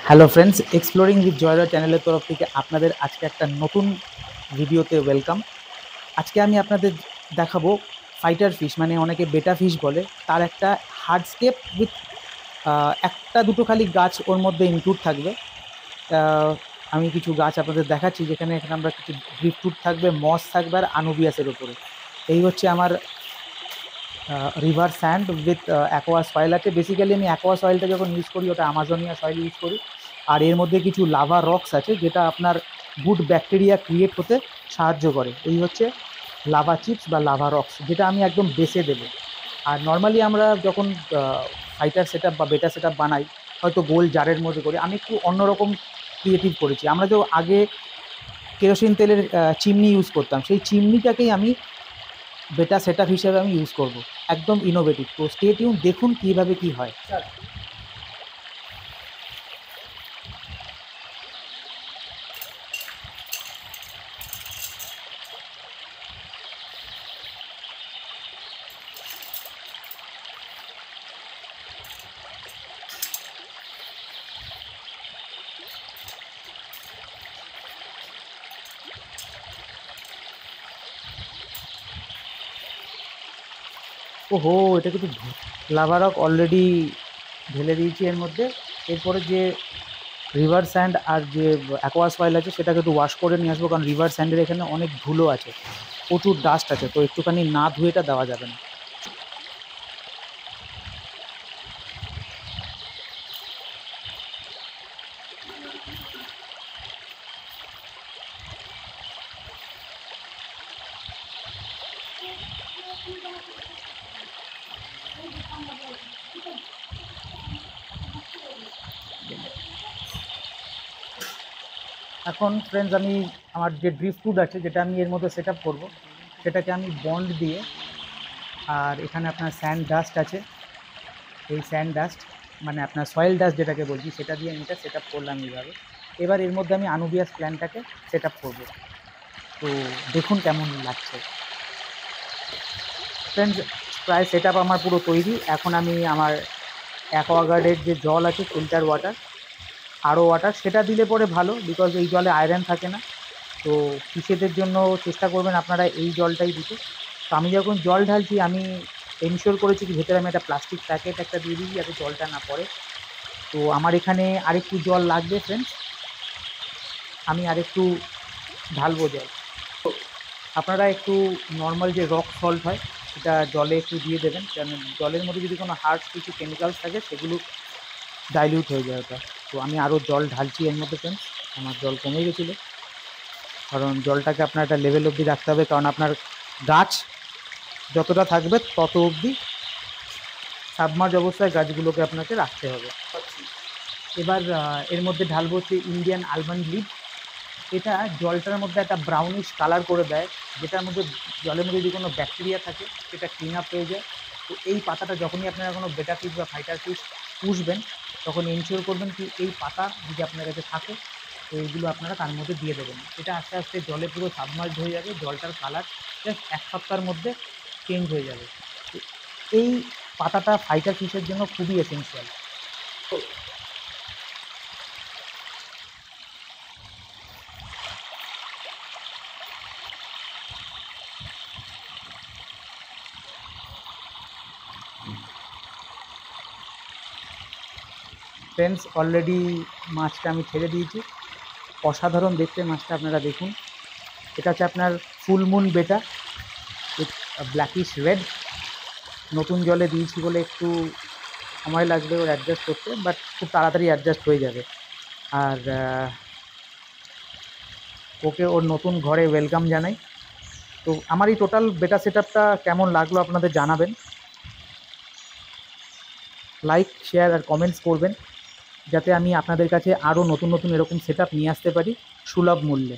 Hello friends, exploring with জয়রা চ্যানেলের তরফ থেকে আপনাদের আজকে একটা নতুন ভিডিওতে ওয়েলকাম। আজকে আমি আপনাদের দেখাবো ফাইটার ফিশ, মানে অনেকে বেটা ফিশ বলে, তার একটা হার্ডস্কেপ উইথ একটা দুটো খালি গাছ ওর মধ্যে ইনক্লুড থাকবে। আমি কিছু গাছ আপনাদের দেখাচ্ছি, যেখানে এখানে আমরা কিছু ড্রিফটুড থাকবে, মস থাকবে আর আনুবিয়াসের ওপরে। এই হচ্ছে আমার river sand with aqua soil আছে। বেসিক্যালি আমি অ্যাকোয়া সয়েলটা যখন ইউজ করি ওটা আমাজনিয়া সয়েল ইউজ করি। আর এর মধ্যে কিছু লাভা রক্স আছে যেটা আপনার গুড ব্যাকটেরিয়া ক্রিয়েট হতে সাহায্য করে। এই হচ্ছে লাভা চিপস বা লাভা রক্স, যেটা আমি একদম বেসে দেবো। আর নর্মালি আমরা যখন ফাইটার সেট বা বেটা সেট বানাই, হয়তো গোল জারের মধ্যে করে, আমি একটু অন্যরকম ক্রিয়েটিভ করেছি। আমরা তো আগে কেরোসিন তেলের চিমনি ইউজ করতাম, সেই চিমনিটাকেই আমি বেটা সেট হিসেবে আমি ইউজ করব। একদম ইনোভেটিভ। তো স্টে টিউন, দেখুন কীভাবে কী হয়। ওহো, এটা কিন্তু লাভা রক অলরেডি ঢেলে দিয়েছি এর মধ্যে। এরপরে যে রিভার স্যান্ড আর যে অ্যাকোয়া সয়েল আছে সেটাকে একটু ওয়াশ করে নিয়ে আসবো, কারণ রিভার স্যান্ডের এখানে অনেক ধুলো আছে, প্রচুর ডাস্ট আছে, তো একটুখানি না ধুয়ে এটা দেওয়া যাবে না। এখন ফ্রেন্ডস, আমি আমার যে ড্রিফটুড আছে যেটা আমি এর মধ্যে সেট আপ করবো, সেটাকে আমি বন্ড দিয়ে, আর এখানে আপনার স্যান্ড ডাস্ট আছে, এই স্যান্ড ডাস্ট মানে আপনার সয়েল ডাস্ট যেটাকে বলছি, সেটা দিয়ে আমি এটা সেট আপ করলাম এইভাবে। এবার এর মধ্যে আমি আনুবিয়াস প্ল্যান্টটাকে সেট আপ করবো। তো দেখুন কেমন লাগছে ফ্রেন্ডস। প্রায় সেট আপ আমার পুরো তৈরি। এখন আমি আমার অ্যাকোয়াগার্ডের যে জল আছে, ফিল্টার ওয়াটার, আরও ওয়াটার, সেটা দিলে পরে ভালো, বিকজ এই জলে আয়রন থাকে না। তো ফিশেদের জন্য চেষ্টা করবেন আপনারা এই জলটাই দিতে। তো আমি যখন জল ঢালছি, আমি এনশিওর করেছি কি ভেতরে আমি একটা প্লাস্টিক প্যাকেট একটা দিয়ে দিই যাতে জলটা না পড়ে। তো আমার এখানে আরেকটু জল লাগবে ফ্রেন্ডস, আমি আরেকটু ঢালবো জল। তো আপনারা একটু নর্মাল যে রক সল্ট হয় সেটা জলে একটু দিয়ে দেবেন, কারণ জলের মধ্যে যদি কোনো হার্শ কিছু কেমিক্যালস থাকে সেগুলো ডাইলিউট হয়ে যায় ওটা। তো আমি আরও জল ঢালছি এর মধ্যে ফ্রেন্ডস। আমার জল কমে গেছিলো, কারণ জলটাকে আপনার একটা লেভেল অবধি রাখতে হবে, কারণ আপনার গাছ যতটা থাকবে তত অবধি সাবমার্জ অবস্থায় গাছগুলোকে আপনাকে রাখতে হবে। এবার এর মধ্যে ঢালবো হচ্ছে ইন্ডিয়ান আলমন্ড লিভ। এটা জলটার মধ্যে একটা ব্রাউনিশ কালার করে দেয়, যেটার মধ্যে জলের মধ্যে যদি কোনো ব্যাকটেরিয়া থাকে সেটা ক্লিন আপ হয়ে যায়। তো এই পাতাটা যখনই আপনারা কোনো বেটা ফিশ বা ফাইটার ফিশ পুষবেন, তখন এনশিওর করবেন কি এই পাতা যদি আপনার কাছে থাকে, তো এইগুলো আপনারা তার মধ্যে দিয়ে দেবেন। এটা আস্তে আস্তে জলে পুরো সাবমার্জ হয়ে যাবে, জলটার কালার জাস্ট এক সপ্তাহের মধ্যে চেঞ্জ হয়ে যাবে। তো এই পাতাটা ফাইটার ফিশের জন্য খুবই এসেনশিয়াল। তো ফ্রেন্ডস, অলরেডি মাছটা আমি ছেড়ে দিয়েছি। অসাধারণ দেখতে মাছটা, আপনারা দেখুন। এটা হচ্ছে আপনার ফুল মুন বেটা উইথ ব্ল্যাকিশ রেড। নতুন জলে দিয়েছি বলে একটু সময় লাগবে ওর অ্যাডজাস্ট করতে, বাট খুব তাড়াতাড়ি অ্যাডজাস্ট হয়ে যাবে। আর ওকে ওর নতুন ঘরে ওয়েলকাম জানাই। তো আমার এই টোটাল বেটা সেট আপটা কেমন লাগলো আপনাদের জানাবেন। লাইক, শেয়ার আর কমেন্টস করবেন, যাতে আমি আপনাদের কাছে আরও নতুন নতুন এরকম সেট আপ নিয়ে আসতে পারি সুলভ মূল্যে।